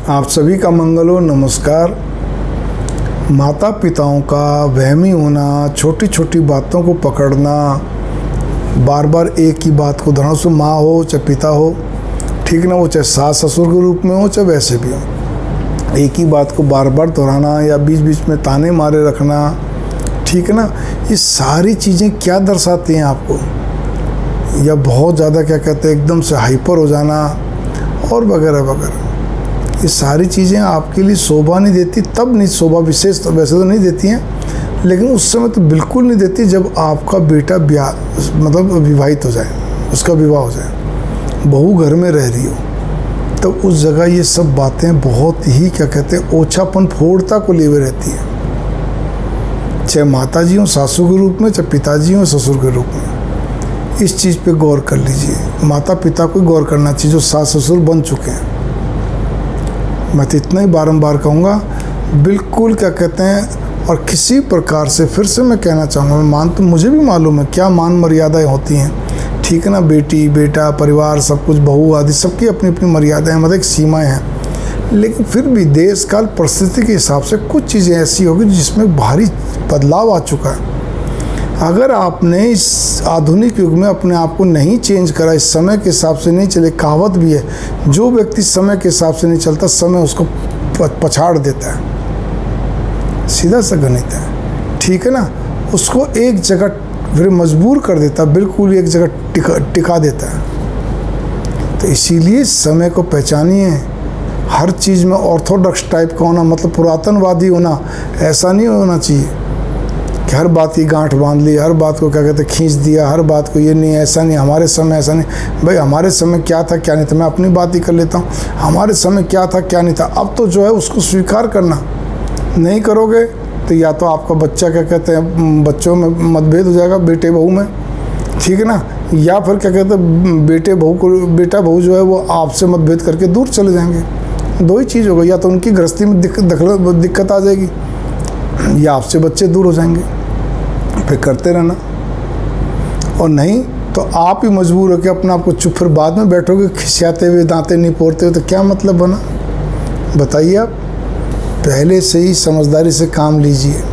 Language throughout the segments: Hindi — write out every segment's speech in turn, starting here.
आप सभी का मंगल हो। नमस्कार। माता पिताओं का वहमी होना, छोटी छोटी बातों को पकड़ना, बार बार एक ही बात को दोहराना, सो माँ हो चाहे पिता हो, ठीक ना, वो चाहे सास ससुर के रूप में हो चाहे वैसे भी हो, एक ही बात को बार बार दोहराना या बीच बीच में ताने मारे रखना, ठीक है ना, ये सारी चीज़ें क्या दर्शाती हैं आपको? या बहुत ज़्यादा क्या कहते हैं, एकदम से हाइपर हो जाना और वगैरह वगैरह, ये सारी चीज़ें आपके लिए शोभा नहीं देती। तब नहीं शोभा विशेष तो वैसे तो नहीं देती हैं, लेकिन उस समय तो बिल्कुल नहीं देती जब आपका बेटा मतलब विवाहित हो जाए, उसका विवाह हो जाए, बहू घर में रह रही हो, तो उस जगह ये सब बातें बहुत ही क्या कहते हैं ओछापन फोड़ता को लिए हुए रहती है। चाहे माता जी हों सासू के रूप में, चाहे पिताजी हों ससुर के रूप में। इस चीज़ पे गौर कर लीजिए। माता पिता को गौर करना चाहिए जो सास ससुर बन चुके हैं। मैं तो इतना ही बारंबार कहूँगा, बिल्कुल क्या कहते हैं, और किसी प्रकार से फिर से मैं कहना चाहूँगा, तो मुझे भी मालूम है क्या मान मर्यादाएं होती हैं, ठीक है ना, बेटी बेटा परिवार सब कुछ, बहू आदि सबकी अपनी अपनी मर्यादाएं, मतलब एक सीमाएं हैं, लेकिन फिर भी देश काल परिस्थिति के हिसाब से कुछ चीज़ें ऐसी होगी जिसमें भारी बदलाव आ चुका है। अगर आपने इस आधुनिक युग में अपने आप को नहीं चेंज करा, इस समय के हिसाब से नहीं चले, कहावत भी है, जो व्यक्ति समय के हिसाब से नहीं चलता समय उसको पछाड़ देता है, सीधा सा गणित है, ठीक है ना, उसको एक जगह फिर मजबूर कर देता है, बिल्कुल एक जगह टिका देता है। तो इसीलिए समय को पहचानिए। हर चीज़ में ऑर्थोडॉक्स टाइप का होना मतलब पुरातनवादी होना, ऐसा नहीं होना चाहिए कि हर बात की गांठ बांध ली, हर बात को क्या कहते हैं खींच दिया, हर बात को ये नहीं ऐसा नहीं, हमारे समय ऐसा नहीं। भाई हमारे समय क्या था क्या नहीं था, मैं अपनी बात ही कर लेता हूँ। हमारे समय क्या था क्या नहीं था, अब तो जो है उसको स्वीकार करना। नहीं करोगे तो या तो आपका बच्चा क्या कहते हैं बच्चों में मतभेद हो जाएगा, बेटे बहू में, ठीक है ना, या फिर क्या कहते हैं बेटा बहू जो है वो आपसे मतभेद करके दूर चले जाएंगे। दो ही चीज़ होगा, या तो उनकी गृहस्थी में दिक्कत आ जाएगी, या आपसे बच्चे दूर हो जाएंगे। फिर करते रहना, और नहीं तो आप ही मजबूर होकर अपने आप को चुप, फिर बाद में बैठोगे खिसियाते हुए, दांतें नहीं पोड़ते हुए, तो क्या मतलब बना? बताइए। आप पहले से ही समझदारी से काम लीजिए।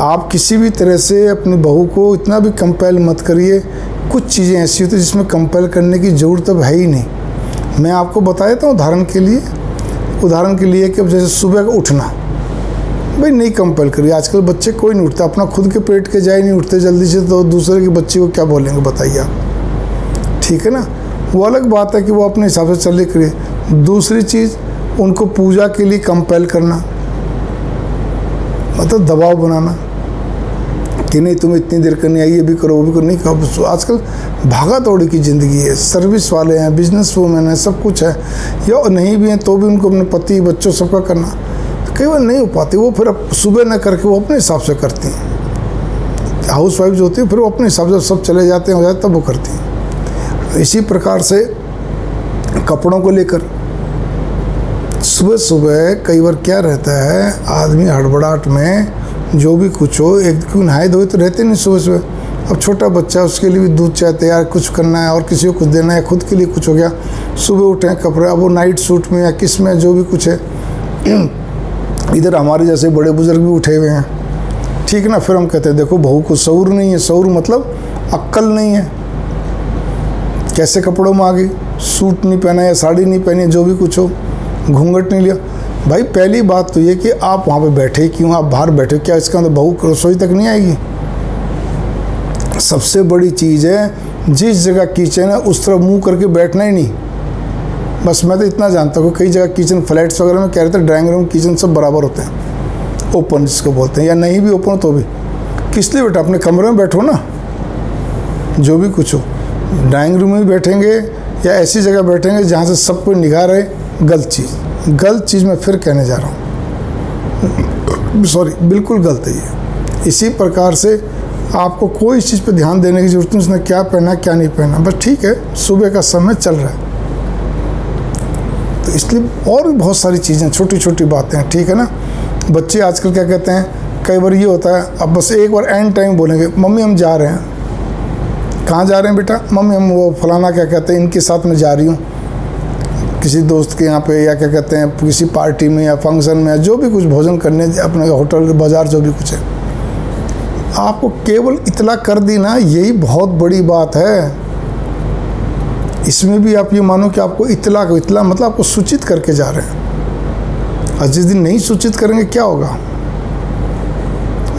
आप किसी भी तरह से अपनी बहू को इतना भी कंपेल मत करिए। कुछ चीज़ें ऐसी होती हैं जिसमें कंपेल करने की ज़रूरत अब है ही नहीं। मैं आपको बता देता हूँ उदाहरण के लिए कि अब जैसे सुबह का उठना, भाई नहीं कंपेल करिए। आजकल बच्चे कोई नहीं उठता, अपना खुद के पेट के जाए नहीं उठते जल्दी से, तो दूसरे के बच्चे को क्या बोलेंगे बताइए आप, ठीक है ना। वो अलग बात है कि वो अपने हिसाब से चले करिए। दूसरी चीज़, उनको पूजा के लिए कंपेल करना, मतलब दबाव बनाना कि नहीं तुम्हें इतनी देर करनी है, ये भी करो वो भी करो, नहीं करो। आजकल भागा दौड़ी की ज़िंदगी है, सर्विस वाले हैं, बिजनेस वूमेन है, सब कुछ है, या नहीं भी हैं तो भी उनको अपने पति बच्चों सबका करना, तो कई बार नहीं हो पाती। वो फिर सुबह न करके वो अपने हिसाब से करती हैं। हाउस वाइफ जो होती है फिर वो अपने हिसाब से सब चले जाते हैं, हो जाते तब वो करती हैं। इसी प्रकार से कपड़ों को लेकर सुबह सुबह कई बार क्या रहता है, आदमी हड़बड़ाहट में जो भी कुछ हो, एक क्यों नहाए धोए तो रहते नहीं सुबह सुबह। अब छोटा बच्चा, उसके लिए भी दूध चाय तैयार कुछ करना है और किसी को कुछ देना है, खुद के लिए कुछ हो गया, सुबह उठे कपड़े, अब वो नाइट सूट में या किस में जो भी कुछ है। इधर हमारे जैसे बड़े बुजुर्ग भी उठे हुए हैं, ठीक ना। फिर हम कहते हैं देखो बहू को शऊर नहीं है, शऊर मतलब अक्ल नहीं है, कैसे कपड़ों में आ गई, सूट नहीं पहना या साड़ी नहीं पहनी, जो भी कुछ हो, घूंघट नहीं लिया। भाई पहली बात तो ये कि आप वहाँ पे बैठे क्यों, आप बाहर बैठे, क्या इसका अंदर बहू रसोई तक नहीं आएगी? सबसे बड़ी चीज़ है, जिस जगह किचन है उस तरफ मुंह करके बैठना ही नहीं। बस मैं तो इतना जानता हूँ, कई जगह किचन फ्लैट्स वगैरह में कह रहे थे ड्राइंग रूम किचन सब बराबर होते हैं, ओपन जिसको बोलते हैं, या नहीं भी ओपन हो तो भी किस लिए बेटा, अपने कमरे में बैठो ना, जो भी कुछ हो। ड्राइंग रूम में बैठेंगे या ऐसी जगह बैठेंगे जहाँ से सब कोई निगाह रहे, गलत चीज़ मैं फिर कहने जा रहा हूँ, सॉरी, बिल्कुल गलत है ये। इसी प्रकार से आपको कोई चीज़ पे ध्यान देने की जरूरत नहीं, उसने क्या पहना क्या नहीं पहना, बस ठीक है सुबह का समय चल रहा है। तो इसलिए और भी बहुत सारी चीज़ें, छोटी छोटी बातें हैं, ठीक है ना। बच्चे आजकल क्या कहते हैं, कई बार ये होता है, अब बस एक बार एंड टाइम बोलेंगे मम्मी हम जा रहे हैं, कहाँ जा रहे हैं बेटा? मम्मी हम वो फलाना क्या कहते हैं इनके साथ में जा रही हूँ, किसी दोस्त के यहाँ पे या क्या कहते हैं किसी पार्टी में या फंक्शन में या जो भी कुछ भोजन करने अपने होटल बाज़ार जो भी कुछ है, आपको केवल इतला कर दी ना, यही बहुत बड़ी बात है। इसमें भी आप ये मानो कि आपको इतला मतलब आपको सूचित करके जा रहे हैं, और जिस दिन नहीं सूचित करेंगे क्या होगा?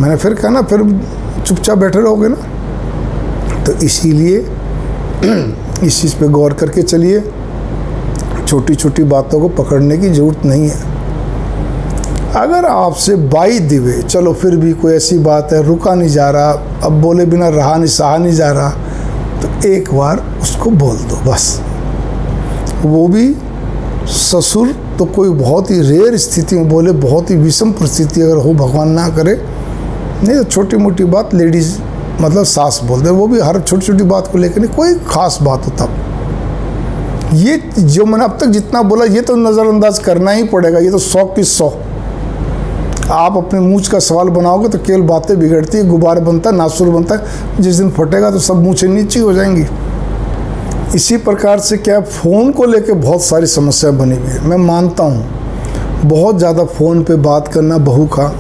मैंने फिर कहा ना, फिर चुपचाप बैठे रहोगे ना। तो इसीलिए इस चीज़ पे गौर करके चलिए, छोटी छोटी बातों को पकड़ने की ज़रूरत नहीं है। अगर आपसे बाई दिवे चलो फिर भी कोई ऐसी बात है, रुका नहीं जा रहा, अब बोले बिना रहा नहीं सहा नहीं जा रहा, तो एक बार उसको बोल दो बस। वो भी ससुर तो कोई बहुत ही रेयर स्थिति में बोले, बहुत ही विषम परिस्थिति अगर हो, भगवान ना करे, नहीं तो छोटी मोटी बात लेडीज़ मतलब सास बोल दे, वो भी हर छोटी छोटी बात को लेकर नहीं, कोई ख़ास बात हो तब। ये जो मैंने अब तक जितना बोला ये तो नज़रअंदाज करना ही पड़ेगा, ये तो 100 की 100। आप अपने मूंछ का सवाल बनाओगे तो केवल बातें बिगड़ती है, गुब्बारा बनता है, नासुर बनता है, जिस दिन फटेगा तो सब मूंछें नीचे हो जाएंगी। इसी प्रकार से क्या फ़ोन को लेकर बहुत सारी समस्या बनी हुई है। मैं मानता हूँ बहुत ज़्यादा फ़ोन पे बात करना बहू का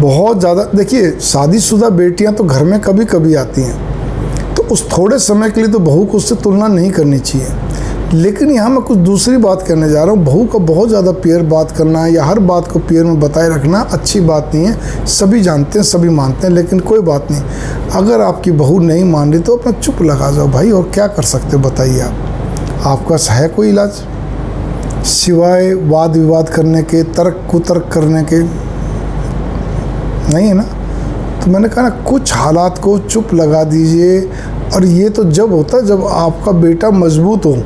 बहुत ज़्यादा। देखिए शादीशुदा बेटियाँ तो घर में कभी कभी आती हैं, तो उस थोड़े समय के लिए तो बहू को उससे तुलना नहीं करनी चाहिए। लेकिन यहाँ मैं कुछ दूसरी बात करने जा रहा हूँ। बहू का बहुत ज़्यादा पियर बात करना या हर बात को पियर में बताए रखना अच्छी बात नहीं है, सभी जानते हैं, सभी मानते हैं, लेकिन कोई बात नहीं। अगर आपकी बहू नहीं मान रही तो अपना चुप लगा जाओ भाई, और क्या कर सकते हो बताइए आप। आपका है कोई इलाज सिवाय वाद विवाद करने के, तर्क कुतर्क करने के? नहीं है ना। तो मैंने कहा ना, कुछ हालात को चुप लगा दीजिए। और ये तो जब होता है जब आपका बेटा मजबूत हो,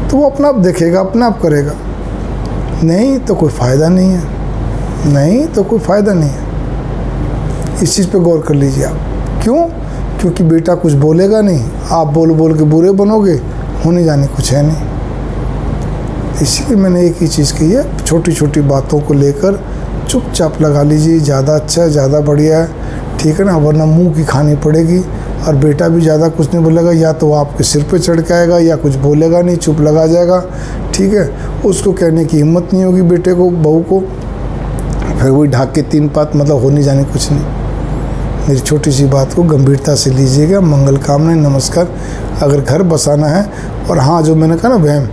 तो वो अपना आप देखेगा, अपने आप करेगा, नहीं तो कोई फ़ायदा नहीं है, नहीं तो कोई फ़ायदा नहीं है। इस चीज़ पे गौर कर लीजिए आप। क्यों? क्योंकि बेटा कुछ बोलेगा नहीं, आप बोल बोल के बुरे बनोगे, होने जाने कुछ है नहीं। इसीलिए मैंने एक ही चीज़ कही है, छोटी छोटी बातों को लेकर चुपचाप लगा लीजिए, ज़्यादा अच्छा है, ज़्यादा बढ़िया है, ठीक है ना। वरना मुंह की खानी पड़ेगी, और बेटा भी ज़्यादा कुछ नहीं बोलेगा, या तो आपके सिर पे चढ़ के आएगा या कुछ बोलेगा नहीं, चुप लगा जाएगा, ठीक है। उसको कहने की हिम्मत नहीं होगी बेटे को, बहू को, फिर वही ढाक के 3 बात, मतलब होने जाने कुछ नहीं। मेरी छोटी सी बात को गंभीरता से लीजिएगा। मंगल कामना, नमस्कार। अगर घर बसाना है, और हाँ जो मैंने कहा ना वहम,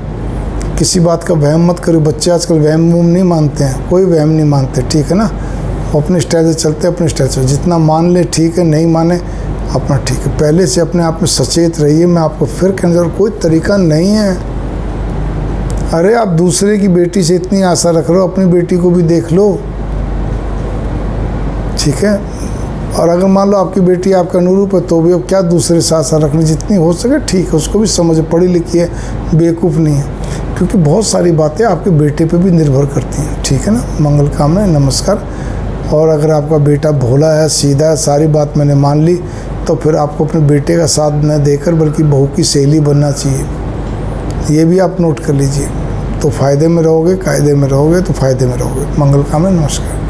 किसी बात का वहम मत करो। बच्चे आजकल वहम नहीं मानते हैं, कोई वहम नहीं मानते, ठीक है ना। वो अपने स्टाइल से चलते हैं, अपने स्टाइल से, जितना मान ले ठीक है, नहीं माने अपना ठीक है। पहले से अपने आप में सचेत रहिए। मैं आपको फिर कहने जा, कोई तरीका नहीं है। अरे आप दूसरे की बेटी से इतनी आशा रख रहे हो, अपनी बेटी को भी देख लो, ठीक है। और अगर मान लो आपकी बेटी आपका अनुरूप है, तो भी अब क्या दूसरे से आशा रखनी, जितनी हो सके ठीक है। उसको भी समझ, पढ़ी लिखी है, बेवकूफ़ नहीं है, क्योंकि बहुत सारी बातें आपके बेटे पे भी निर्भर करती हैं, ठीक है ना। मंगल कामना, नमस्कार। और अगर आपका बेटा भोला है, सीधा है, सारी बात मैंने मान ली, तो फिर आपको अपने बेटे का साथ न देकर बल्कि बहू की सहेली बनना चाहिए। ये भी आप नोट कर लीजिए, तो फ़ायदे में रहोगे, कायदे में रहोगे तो फ़ायदे में रहोगे। मंगल कामना, नमस्कार।